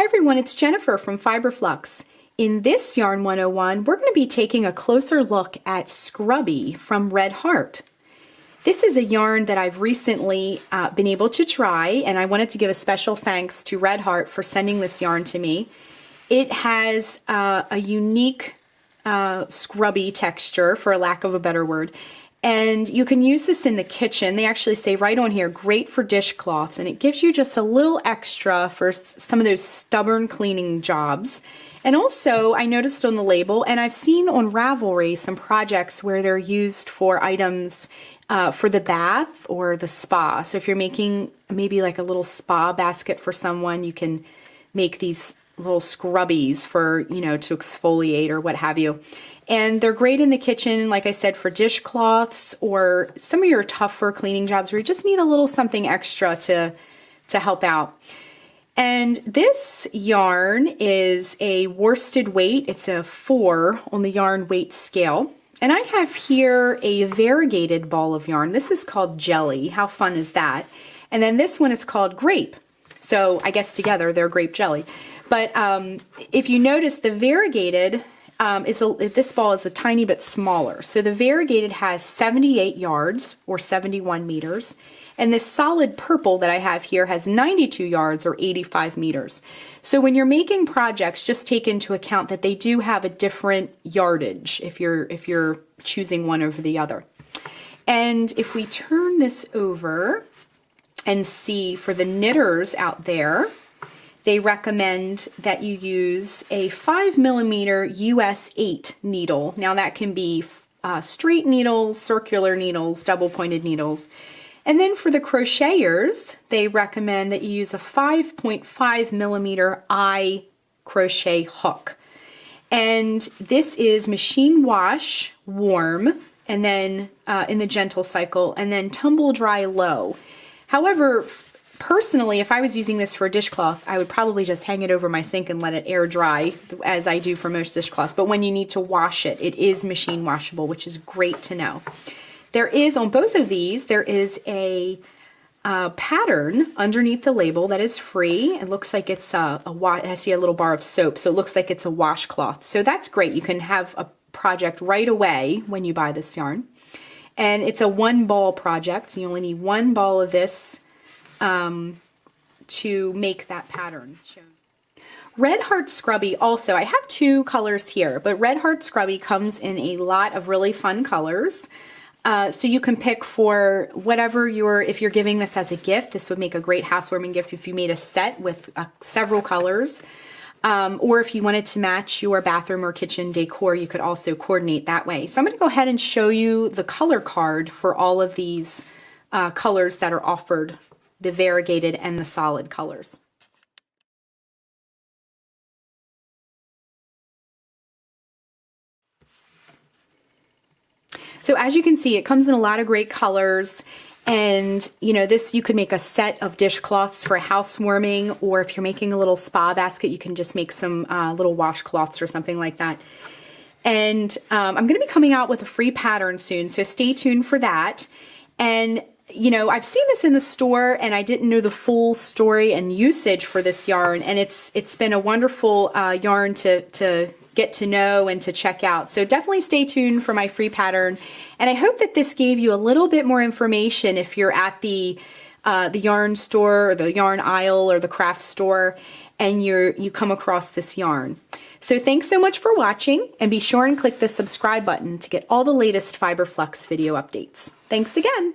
everyone, it's Jennifer from Fiberflux. In this Yarn 101, we're going to be taking a closer look at Scrubby from Red Heart. This is a yarn that I've recently been able to try, and I wanted to give a special thanks to Red Heart for sending this yarn to me. It has a unique scrubby texture, for lack of a better word, and you can use this in the kitchen. They actually say right on here, great for dishcloths, and it gives you just a little extra for some of those stubborn cleaning jobs. And also, I noticed on the label, and I've seen on Ravelry some projects where they're used for items for the bath or the spa. So if you're making maybe like a little spa basket for someone, you can make these little scrubbies for, you know, to exfoliate or what have you. And they're great in the kitchen, like I said, for dishcloths or some of your tougher cleaning jobs where you just need a little something extra to help out. And this yarn is a worsted weight. It's a 4 on the yarn weight scale. And I have here a variegated ball of yarn. This is called Jelly. How fun is that? And then this one is called Grape. So I guess together they're grape jelly. But if you notice, the variegated this ball is a tiny bit smaller. So the variegated has 78 yards or 71 meters. And this solid purple that I have here has 92 yards or 85 meters. So when you're making projects, just take into account that they do have a different yardage if you're choosing one over the other. And if we turn this over and see for the knitters out there, they recommend that you use a 5mm US 8 needle. Now that can be straight needles, circular needles, double pointed needles. And then for the crocheters, they recommend that you use a 5.5mm eye crochet hook. And this is machine wash, warm, and then in the gentle cycle, and then tumble dry low. However, personally, if I was using this for a dishcloth, I would probably just hang it over my sink and let it air dry, as I do for most dishcloths. But when you need to wash it, it is machine washable, which is great to know. There is, on both of these, there is a pattern underneath the label that is free. It looks like it's I see a little bar of soap, so it looks like it's a washcloth. So that's great. You can have a project right away when you buy this yarn. And it's a 1-ball project, so you only need 1 ball of this to make that pattern. Red Heart Scrubby also, I have 2 colors here, but Red Heart Scrubby comes in a lot of really fun colors. So you can pick for whatever if you're giving this as a gift. This would make a great housewarming gift if you made a set with several colors. Or if you wanted to match your bathroom or kitchen decor, you could also coordinate that way. So I'm going to go ahead and show you the color card for all of these colors that are offered, the variegated and the solid colors. So as you can see, it comes in a lot of great colors, and you know, this, you could make a set of dishcloths for a housewarming, or if you're making a little spa basket, you can just make some little washcloths or something like that. And I'm going to be coming out with a free pattern soon, so stay tuned for that. And you know, I've seen this in the store and I didn't know the full story and usage for this yarn, and it's been a wonderful yarn to get to know and to check out. So definitely stay tuned for my free pattern. And I hope that this gave you a little bit more information if you're at the yarn store or the yarn aisle or the craft store and you come across this yarn. So thanks so much for watching, and be sure and click the subscribe button to get all the latest Fiberflux video updates. Thanks again.